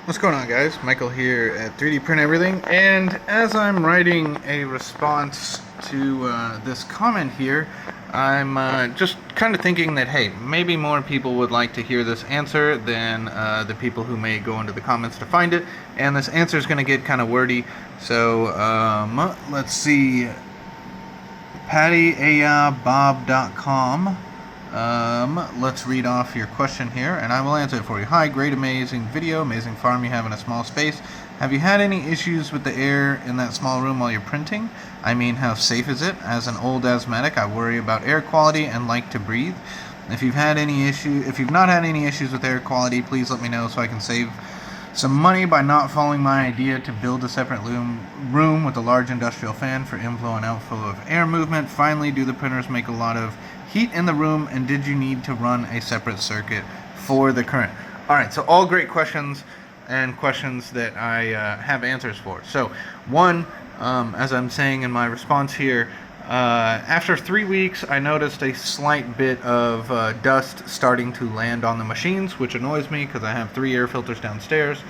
What's going on, guys? Michael here at 3D Print Everything, and as I'm writing a response to this comment here, I'm just kind of thinking that, hey, maybe more people would like to hear this answer than the people who may go into the comments to find it, and this answer is going to get kind of wordy, so let's see, pattyabob.com. Let's read off your question here, and I will answer it for you. Hi, great, amazing video, amazing farm you have in a small space. Have you had any issues with the air in that small room while you're printing? I mean, how safe is it? As an old asthmatic, I worry about air quality and like to breathe. If you've not had any issues with air quality, please let me know so I can save some money by not following my idea to build a separate room with a large industrial fan for inflow and outflow of air movement. Finally, do the printers make a lot of heat in the room, and did you need to run a separate circuit for the current? Alright, so all great questions and questions that I have answers for. So one, as I'm saying in my response here, after 3 weeks I noticed a slight bit of dust starting to land on the machines, which annoys me because I have 3 air filters upstairs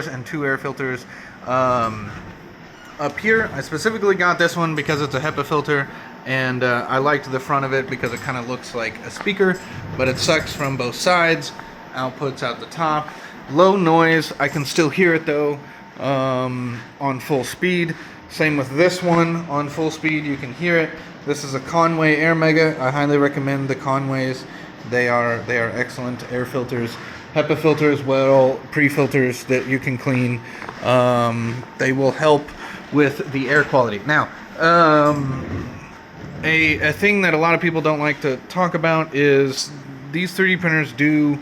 and 2 air filters up here. I specifically got this one because it's a HEPA filter, and I liked the front of it because it kind of looks like a speaker, but it sucks from both sides, outputs out the top. Low noise, I can still hear it though on full speed. Same with this one, on full speed you can hear it. This is a Conway Air Mega. I highly recommend the Conways. They are excellent air filters. HEPA filters, well, pre-filters that you can clean. They will help with the air quality. Now, a thing that a lot of people don't like to talk about is these 3D printers do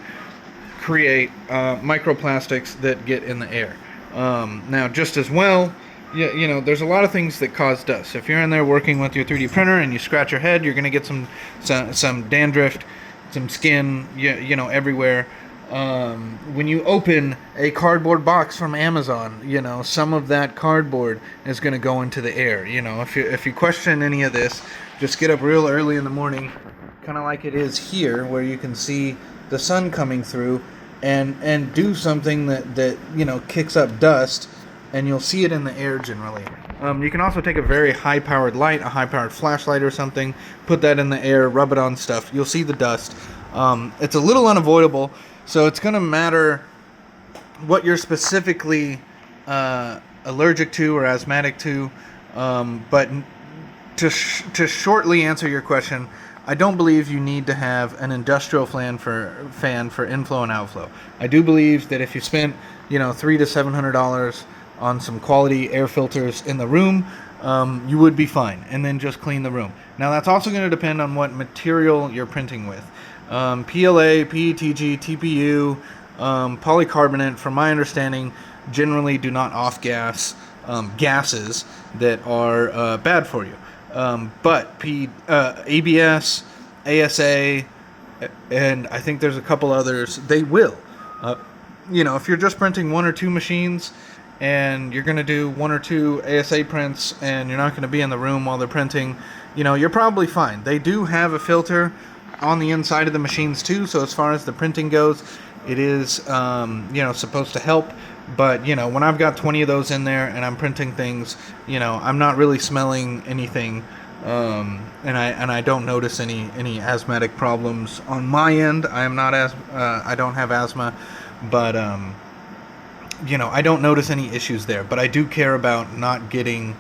create microplastics that get in the air. Now, just as well, you know, there's a lot of things that cause dust. If you're in there working with your 3D printer and you scratch your head, you're going to get some dandruff, some skin, you know, everywhere. When you open a cardboard box from Amazon, you know, some of that cardboard is going to go into the air. You know, if you question any of this, just get up real early in the morning, kind of like it is here, where you can see the sun coming through, and do something that you know kicks up dust, and you'll see it in the air generally. You can also take a very high-powered light, a high-powered flashlight or something, put that in the air, rub it on stuff. You'll see the dust. It's a little unavoidable. So it's going to matter what you're specifically allergic to or asthmatic to. But to shortly answer your question, I don't believe you need to have an industrial fan for inflow and outflow. I do believe that if you spent, you know, $300 to $700 on some quality air filters in the room, you would be fine, and then just clean the room. Now that's also going to depend on what material you're printing with. PLA, PETG, TPU, polycarbonate, from my understanding, generally do not off-gas gases that are bad for you. But ABS, ASA, and I think there's a couple others, they will. You know, if you're just printing 1 or 2 machines, and you're going to do 1 or 2 ASA prints, and you're not going to be in the room while they're printing, you know, you're probably fine. They do have a filter on the inside of the machines too, so as far as the printing goes, it is you know, supposed to help. But you know, when I've got 20 of those in there and I'm printing things, you know, I'm not really smelling anything, and I don't notice any asthmatic problems on my end. I don't have asthma, but you know, I don't notice any issues there. But I do care about not getting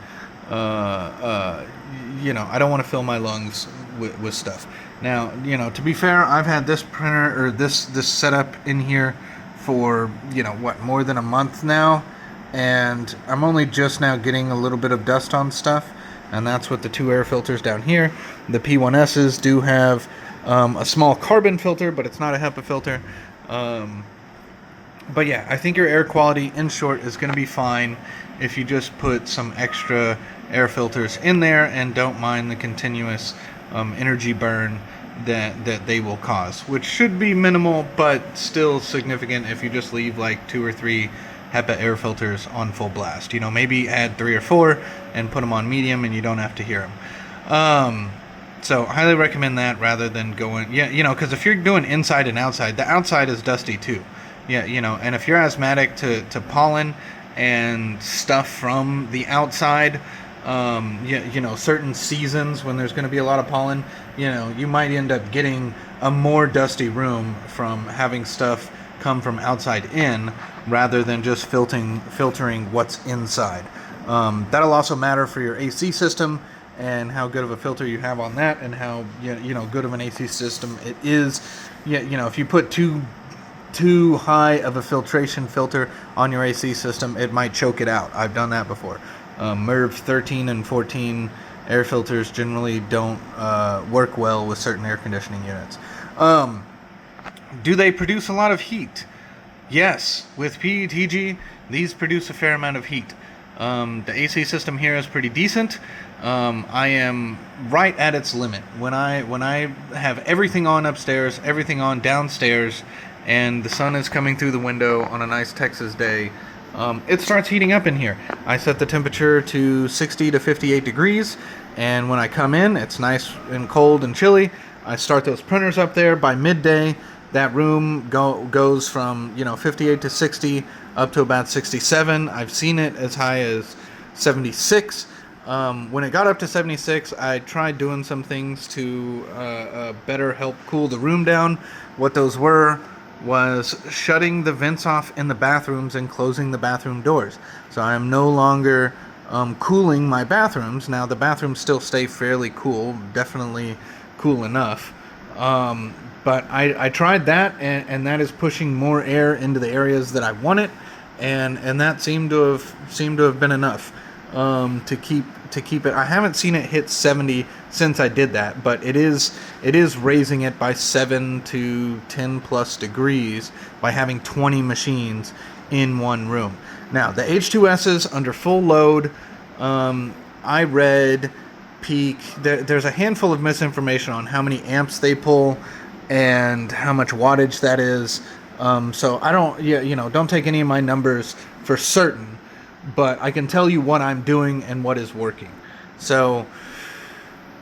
you know, I don't want to fill my lungs with stuff. Now, you know, to be fair, I've had this printer or this setup in here for, you know, what, more than a month now, and I'm only just now getting a little bit of dust on stuff, and that's with the 2 air filters down here. The P1S's do have a small carbon filter, but it's not a HEPA filter. But yeah, I think your air quality, in short, is going to be fine if you just put some extra air filters in there and don't mind the continuous energy burn that they will cause, which should be minimal, but still significant if you just leave like 2 or 3 HEPA air filters on full blast. You know, maybe add 3 or 4 and put them on medium, and you don't have to hear them. So highly recommend that rather than going, yeah, you know, because if you're doing inside and outside, the outside is dusty too. Yeah, and if you're asthmatic to pollen and stuff from the outside, certain seasons when there's going to be a lot of pollen, you might end up getting a more dusty room from having stuff come from outside in rather than just filtering what's inside. That'll also matter for your AC system and how good of a filter you have on that, and how good of an AC system it is. If you put too high of a filtration filter on your AC system, it might choke it out. I've done that before. MERV 13 and 14 air filters generally don't work well with certain air conditioning units. Do they produce a lot of heat? Yes, with PETG, these produce a fair amount of heat. The AC system here is pretty decent. I am right at its limit. When I have everything on upstairs, everything on downstairs, and the sun is coming through the window on a nice Texas day, it starts heating up in here. I set the temperature to 60 to 58 degrees, and when I come in, it's nice and cold and chilly. I start those printers up there. By midday, that room goes from 58 to 60 up to about 67. I've seen it as high as 76. When it got up to 76, I tried doing some things to better help cool the room down. What those was shutting the vents off in the bathrooms and closing the bathroom doors. So I am no longer cooling my bathrooms. Now the bathrooms still stay fairly cool, definitely cool enough. But I tried that, and that is pushing more air into the areas that I want it, and that seemed to have been enough to keep it. I haven't seen it hit 70 since I did that, but it is raising it by 7 to 10 plus degrees by having 20 machines in one room. Now the H2S's under full load, I read peak. There's a handful of misinformation on how many amps they pull and how much wattage that is. So I don't take any of my numbers for certain, but I can tell you what I'm doing and what is working. So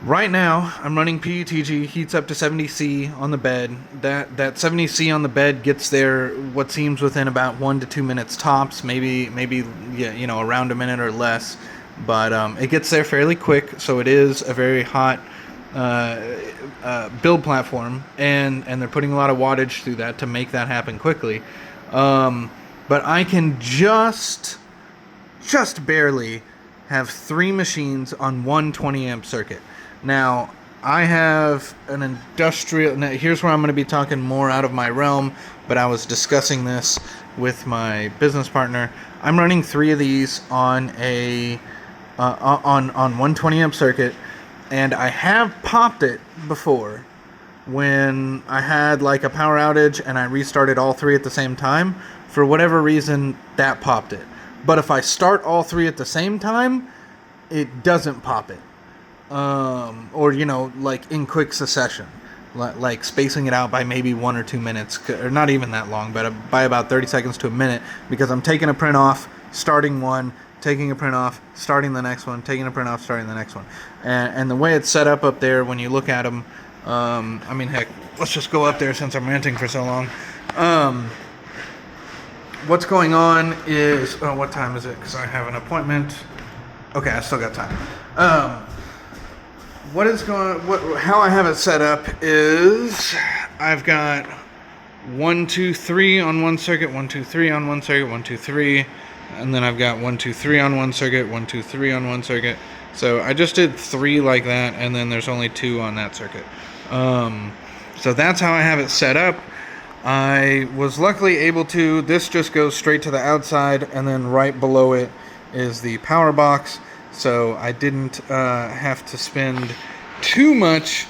right now I'm running PETG, heats up to 70C on the bed. That 70C on the bed gets there what seems within about 1 to 2 minutes tops, maybe around a minute or less. But it gets there fairly quick, so it is a very hot build platform, and they're putting a lot of wattage through that to make that happen quickly. But I can just barely have 3 machines on one 20 amp circuit. Now I have an industrial. Now here's where I'm going to be talking more out of my realm, but I was discussing this with my business partner. I'm running 3 of these on a on 120 amp circuit, and I have popped it before when I had like a power outage and I restarted all 3 at the same time. For whatever reason, that popped it. But if I start all 3 at the same time, it doesn't pop it. Or like in quick succession, like spacing it out by maybe 1 or 2 minutes, or not even that long, but by about 30 seconds to a minute, because I'm taking a print off, starting one, taking a print off, starting the next one, taking a print off, starting the next one. And the way it's set up there, when you look at them, heck, let's just go up there since I'm ranting for so long. What's going on is, what time is it? Because I have an appointment. Okay, I still got time. How I have it set up is I've got 1, 2, 3 on one circuit, 1, 2, 3 on one circuit, 1, 2, 3, and then I've got 1, 2, 3 on one circuit, 1, 2, 3 on one circuit. So I just did 3 like that, and then there's only 2 on that circuit. So that's how I have it set up. I was luckily able to. This just goes straight to the outside, and then right below it is the power box. So I didn't have to spend too much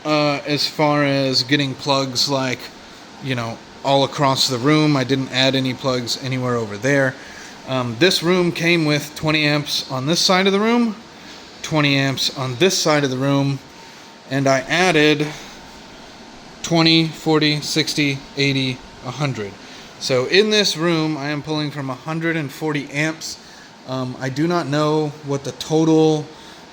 as far as getting plugs all across the room. I didn't add any plugs anywhere over there. This room came with 20 amps on this side of the room, 20 amps on this side of the room, and I added 20, 40, 60, 80, 100. So in this room, I am pulling from 140 amps. I do not know what the total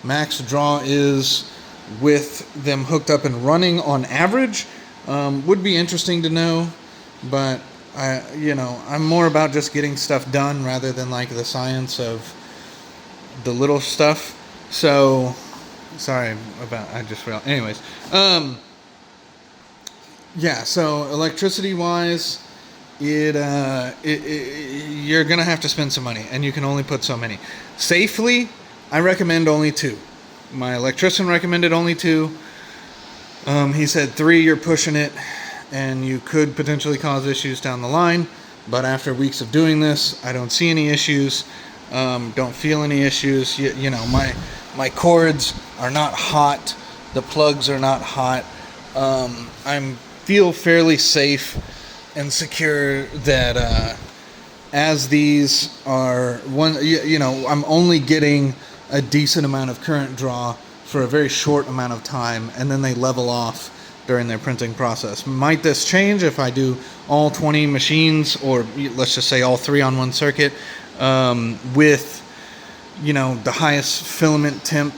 max draw is with them hooked up and running on average. Would be interesting to know, but I'm more about just getting stuff done rather than like the science of the little stuff. So, sorry about, I just realized. Anyways, yeah, so electricity wise, you're gonna have to spend some money, and you can only put so many. Safely, I recommend only 2. My electrician recommended only 2. He said 3, you're pushing it, and you could potentially cause issues down the line. But after weeks of doing this, I don't see any issues. Don't feel any issues. My cords are not hot. The plugs are not hot. I feel fairly safe and secure that as these are I'm only getting a decent amount of current draw for a very short amount of time, and then they level off during their printing process. Might this change if I do all 20 machines, or let's just say all 3 on one circuit, with the highest filament temp?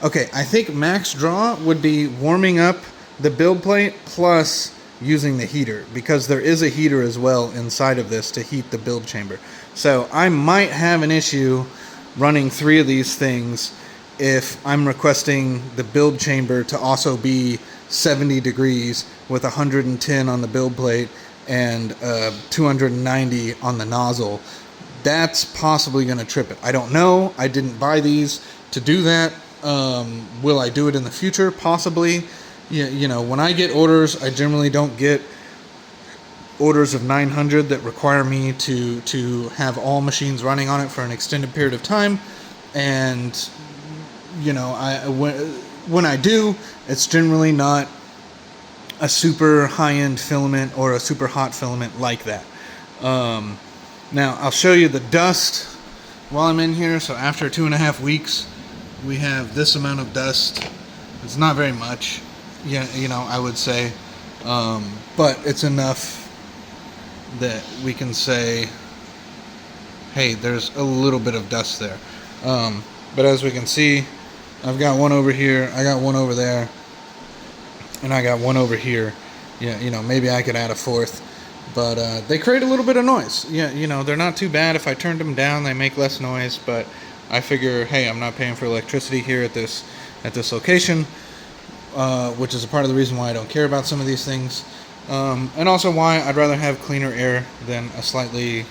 Okay, I think max draw would be warming up the build plate plus using the heater, because there is a heater as well inside of this to heat the build chamber. So I might have an issue running 3 of these things if I'm requesting the build chamber to also be 70 degrees with 110 on the build plate and 290 on the nozzle. That's possibly going to trip it. I don't know. I didn't buy these to do that. Will I do it in the future? Possibly. When I get orders, I generally don't get orders of 900 that require me to have all machines running on it for an extended period of time. And when I do, it's generally not a super high-end filament or a super hot filament like that. Now I'll show you the dust while I'm in here. So after 2.5 weeks, we have this amount of dust. It's not very much, I would say, but it's enough that we can say, hey, there's a little bit of dust there. But as we can see, I've got one over here, I got one over there, and I got one over here. Maybe I could add a 4th, but they create a little bit of noise. They're not too bad. If I turned them down, they make less noise, but I figure, hey, I'm not paying for electricity here at this location, which is a part of the reason why I don't care about some of these things, and also why I'd rather have cleaner air than a slightly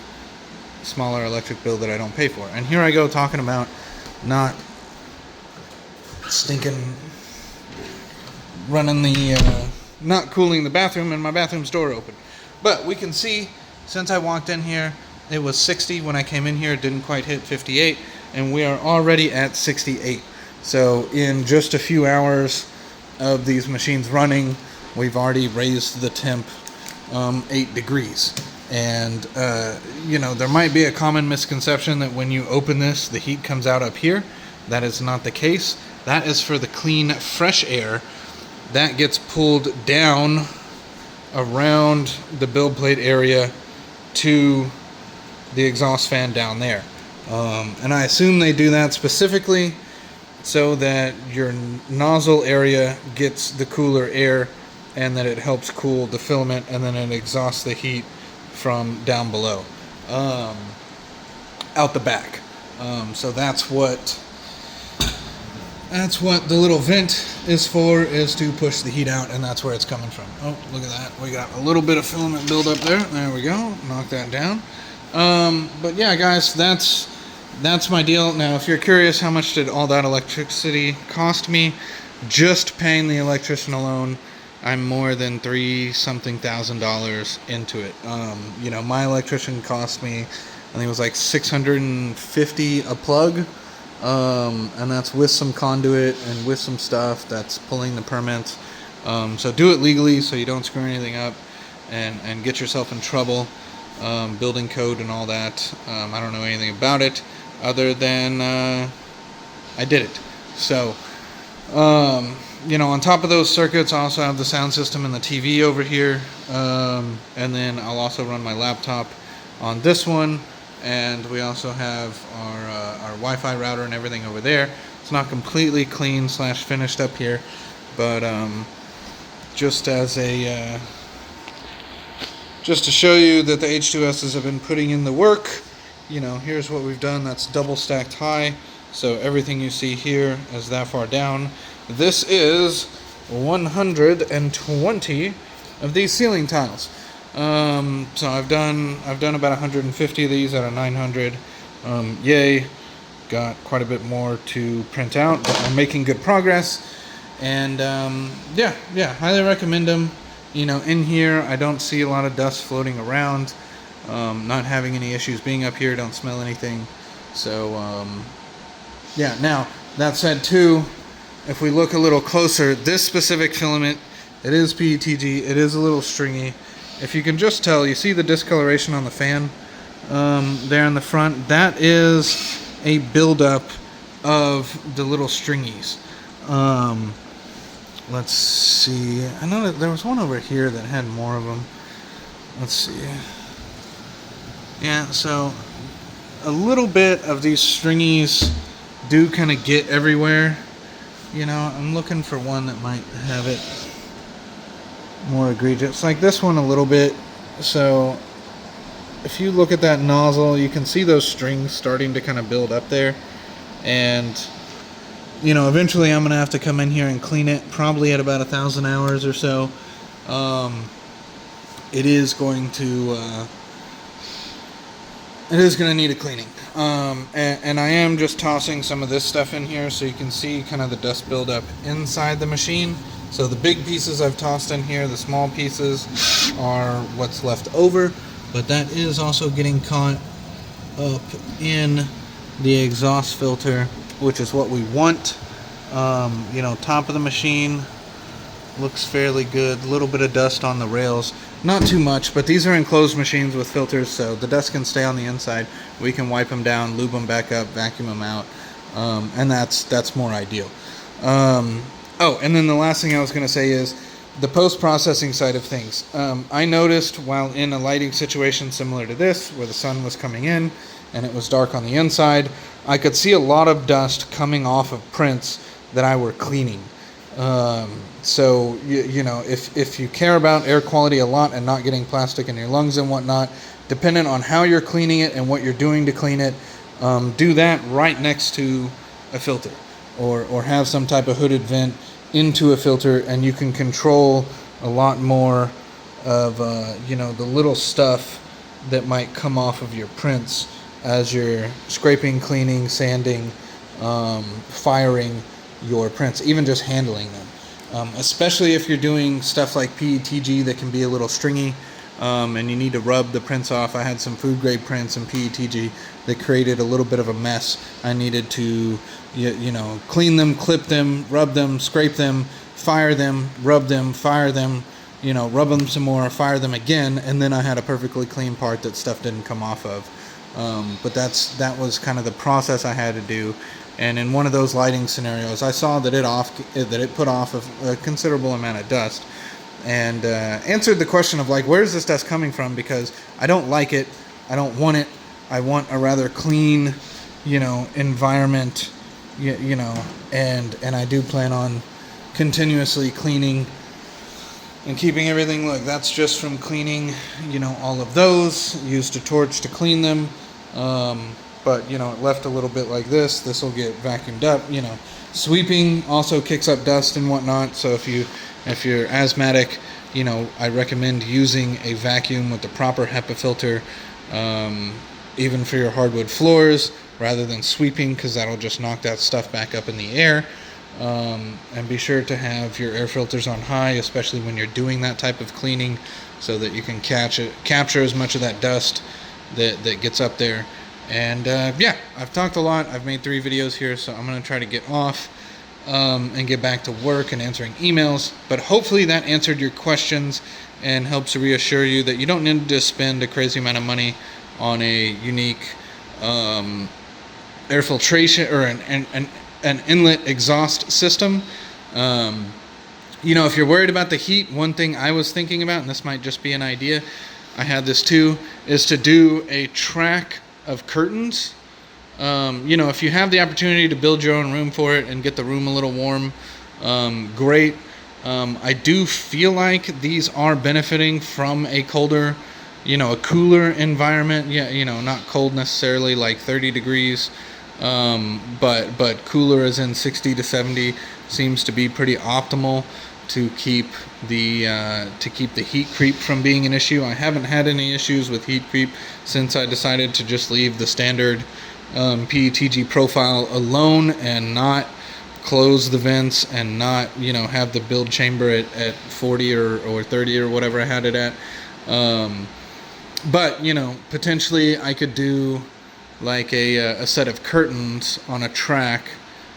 smaller electric bill that I don't pay for. And here I go talking about not not cooling the bathroom, and my bathroom's door open. But we can see, since I walked in here, it was 60 when I came in here. It didn't quite hit 58, and we are already at 68. So in just a few hours of these machines running, we've already raised the temp 8 degrees. And there might be a common misconception that when you open this, the heat comes out up here. That is not the case. That is for the clean, fresh air that gets pulled down around the build plate area to the exhaust fan down there. And I assume they do that specifically so that your nozzle area gets the cooler air, and that it helps cool the filament, and then it exhausts the heat from down below, out the back. So that's what the little vent is for, is to push the heat out, and that's where it's coming from. Oh, look at that. We got a little bit of filament build up there. There we go. Knock that down. But yeah, guys, that's my deal. Now, if you're curious, how much did all that electricity cost me? Just paying the electrician alone, I'm more than $3,000 into it. My electrician cost me, I think it was like $650 a plug. And that's with some conduit and with some stuff that's pulling the permits. So do it legally so you don't screw anything up and get yourself in trouble. Building code and all that. I don't know anything about it other than I did it. So, on top of those circuits, I also have the sound system and the TV over here. And then I'll also run my laptop on this one. And we also have our Wi-Fi router and everything over there. It's not completely clean / finished up here, but just as a just to show you that the H2Ss have been putting in the work, you know, here's what we've done. That's double stacked high. So everything you see here is that far down. This is 120 of these ceiling tiles. So I've done about 150 of these out of 900. Yay, got quite a bit more to print out, but I'm making good progress. And yeah, highly recommend them. You know, in here I don't see a lot of dust floating around. Not having any issues being up here, don't smell anything. So yeah, now that said too, if we look a little closer, this specific filament, it is PETG, it is a little stringy. If you can just tell, you see the discoloration on the fan there in the front? That is a buildup of the little stringies. Let's see. I know that there was one over here that had more of them. Let's see. Yeah, so a little bit of these stringies do kind of get everywhere. You know, I'm looking for one that might have it more egregious. Like this one a little bit. So if you look at that nozzle, you can see those strings starting to kind of build up there. And you know, eventually I'm gonna have to come in here and clean it, probably at about 1,000 hours or so. It is going to need a cleaning. And I am just tossing some of this stuff in here so you can see kind of the dust buildup inside the machine. So the big pieces I've tossed in here, the small pieces are what's left over, but that is also getting caught up in the exhaust filter, which is what we want. You know, top of the machine looks fairly good. A little bit of dust on the rails, not too much, but these are enclosed machines with filters, so the dust can stay on the inside. We can wipe them down, lube them back up, vacuum them out, and that's more ideal. Oh, and then the last thing I was going to say is the post-processing side of things. I noticed while in a lighting situation similar to this, where the sun was coming in and it was dark on the inside, I could see a lot of dust coming off of prints that I were cleaning. So you know, if you care about air quality a lot and not getting plastic in your lungs and whatnot, dependent on how you're cleaning it and what you're doing to clean it, do that right next to a filter, or have some type of hooded vent into a filter, and you can control a lot more of you know, the little stuff that might come off of your prints as you're scraping, cleaning, sanding, firing your prints, even just handling them. Especially if you're doing stuff like PETG that can be a little stringy, and you need to rub the prints off. I had some food grade prints in PETG that created a little bit of a mess. I needed to, you know, clean them, clip them, rub them, scrape them, fire them, rub them, fire them, you know, rub them some more, fire them again, and then I had a perfectly clean part that stuff didn't come off of. But that was kind of the process I had to do. And in one of those lighting scenarios, I saw that it put off a considerable amount of dust, and answered the question of like, where's this dust coming from? Because I don't like it, I don't want it. I want a rather clean, you know, environment, you know, and I do plan on continuously cleaning and keeping everything. Look, that's just from cleaning, you know, all of those. Used a torch to clean them. But, you know, it left a little bit like this. This will get vacuumed up, you know. Sweeping also kicks up dust and whatnot. So if you're asthmatic, you know, I recommend using a vacuum with the proper HEPA filter, even for your hardwood floors, rather than sweeping, because that'll just knock that stuff back up in the air. And be sure to have your air filters on high, especially when you're doing that type of cleaning, so that you can capture as much of that dust that gets up there. And yeah, I've talked a lot. I've made 3 videos here, so I'm going to try to get off and get back to work and answering emails. But hopefully that answered your questions and helps reassure you that you don't need to spend a crazy amount of money on a unique air filtration or an inlet exhaust system. You know, if you're worried about the heat, one thing I was thinking about, and this might just be an idea, I had this too, is to do a track of curtains. You know, if you have the opportunity to build your own room for it and get the room a little warm, great. I do feel like these are benefiting from a colder a cooler environment, not cold necessarily, like 30 degrees, but cooler as in 60 to 70 seems to be pretty optimal to keep the heat creep from being an issue. I haven't had any issues with heat creep since I decided to just leave the standard PETG profile alone and not close the vents and not have the build chamber at 40 or 30 or whatever I had it at. But potentially I could do like a set of curtains on a track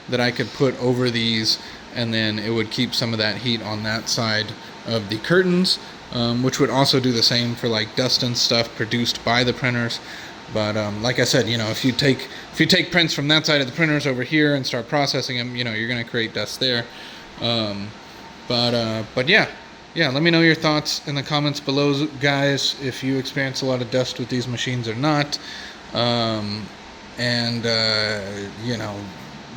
that I could put over these, and then it would keep some of that heat on that side of the curtains, which would also do the same for like dust and stuff produced by the printers. But like I said, if you take prints from that side of the printers over here and start processing them, you're going to create dust there. But yeah, let me know your thoughts in the comments below, guys, if you experience a lot of dust with these machines or not, and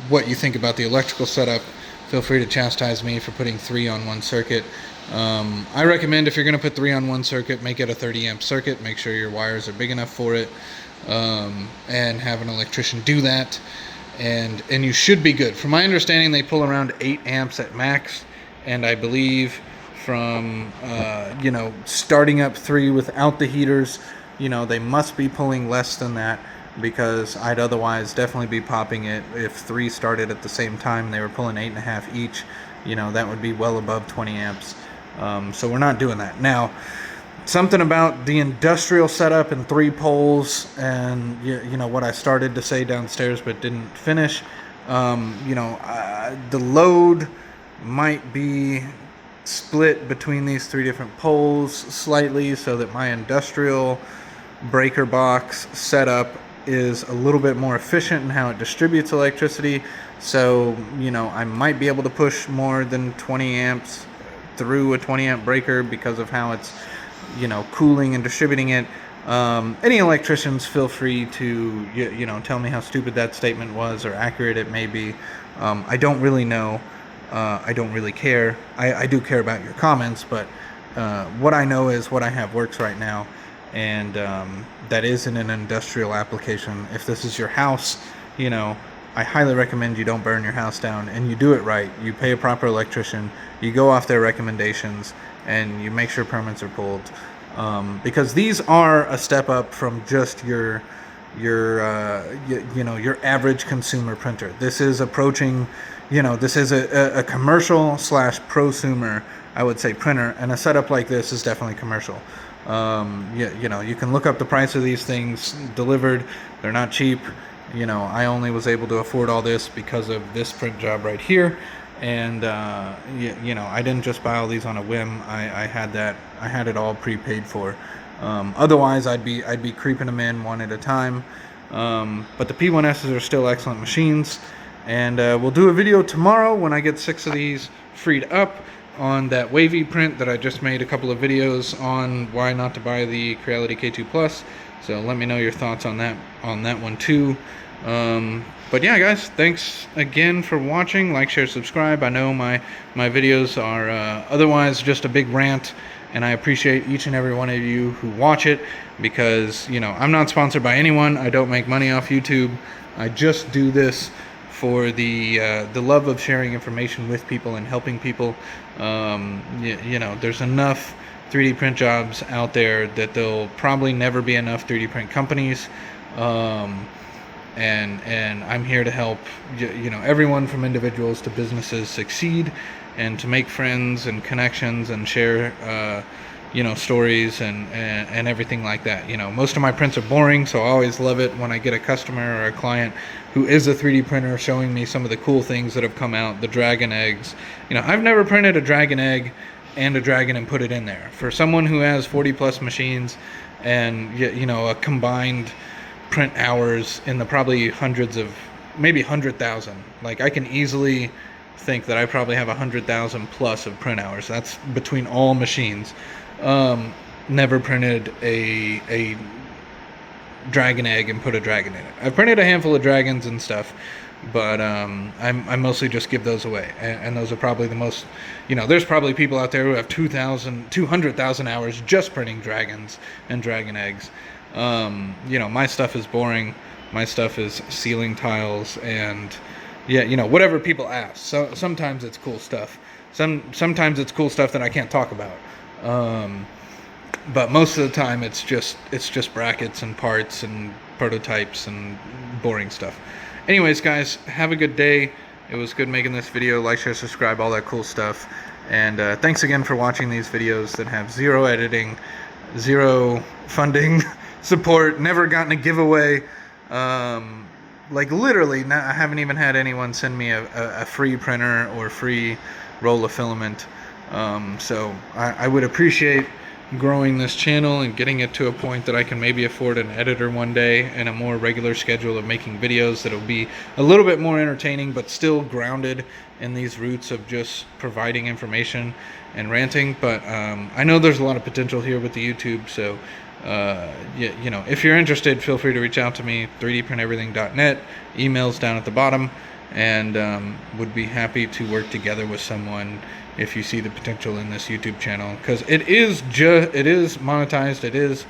what you think about the electrical setup. Feel free to chastise me for putting 3 on one circuit. I recommend, if you're going to put 3 on one circuit, make it a 30 amp circuit. Make sure your wires are big enough for it, and have an electrician do that, and you should be good. From my understanding, they pull around 8 amps at max, and I believe from starting up 3 without the heaters, they must be pulling less than that, because I'd otherwise definitely be popping it if 3 started at the same time and they were pulling 8.5 each. That would be well above 20 amps. So we're not doing that. Now, something about the industrial setup and 3 poles, and what I started to say downstairs but didn't finish. The load might be split between these 3 different poles slightly, so that my industrial breaker box setup is a little bit more efficient in how it distributes electricity. So I might be able to push more than 20 amps through a 20 amp breaker because of how it's cooling and distributing it. Any electricians, feel free to tell me how stupid that statement was or accurate it may be. I don't really know. I don't really care. I do care about your comments, but what I know is what I have works right now, and that is in an industrial application. If this is your house, I highly recommend you don't burn your house down, and you do it right. You pay a proper electrician, you go off their recommendations, and you make sure permits are pulled, because these are a step up from just your average consumer printer. This is approaching, this is a commercial / prosumer, I would say, printer, and a setup like this is definitely commercial. You can look up the price of these things delivered. They're not cheap. I only was able to afford all this because of this print job right here, and I didn't just buy all these on a whim. I had it all prepaid for. Otherwise, I'd be creeping them in one at a time. But the P1Ss are still excellent machines, and we'll do a video tomorrow when I get 6 of these freed up on that wavy print that I just made a couple of videos on why not to buy the Creality K2 Plus. So let me know your thoughts on that one too. But yeah, guys, thanks again for watching. Like, share, subscribe. I know my videos are otherwise just a big rant, and I appreciate each and every one of you who watch it, because I'm not sponsored by anyone. I don't make money off YouTube. I just do this for the love of sharing information with people and helping people. There's enough 3D print jobs out there that there'll probably never be enough 3D print companies, and I'm here to help everyone from individuals to businesses succeed, and to make friends and connections and share stories and everything like that. Most of my prints are boring, so I always love it when I get a customer or a client who is a 3D printer showing me some of the cool things that have come out. The dragon eggs. I've never printed a dragon egg and a dragon and put it in there. For someone who has 40 plus machines and a combined print hours in the probably hundreds of, maybe 100,000, like I can easily think that I probably have 100,000 plus of print hours. That's between all machines. Never printed a dragon egg and put a dragon in it. I've printed a handful of dragons and stuff, but I mostly just give those away, and those are probably the most, there's probably people out there who have 200,000 hours just printing dragons and dragon eggs. My stuff is boring. My stuff is ceiling tiles and whatever people ask. So sometimes it's cool stuff. Sometimes it's cool stuff that I can't talk about. But most of the time it's just brackets and parts and prototypes and boring stuff. Anyways, guys, have a good day. It was good making this video. Like, share, subscribe, all that cool stuff. And thanks again for watching these videos that have zero editing, zero funding support, never gotten a giveaway. Like literally, I haven't even had anyone send me a free printer or free roll of filament. So I would appreciate growing this channel and getting it to a point that I can maybe afford an editor one day and a more regular schedule of making videos that'll be a little bit more entertaining but still grounded in these roots of just providing information and ranting. But I know there's a lot of potential here with the YouTube, so if you're interested, feel free to reach out to me, 3dprinteverything.net, emails down at the bottom, and would be happy to work together with someone if you see the potential in this YouTube channel, because it is monetized, it is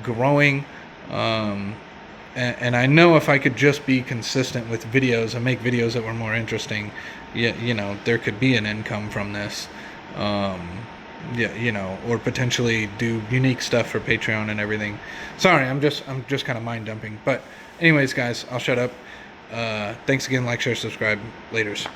growing, and I know if I could just be consistent with videos and make videos that were more interesting, there could be an income from this, or potentially do unique stuff for Patreon and everything. Sorry, I'm just kind of mind dumping, but anyways, guys, I'll shut up. Thanks again. Like, share, subscribe. Laters.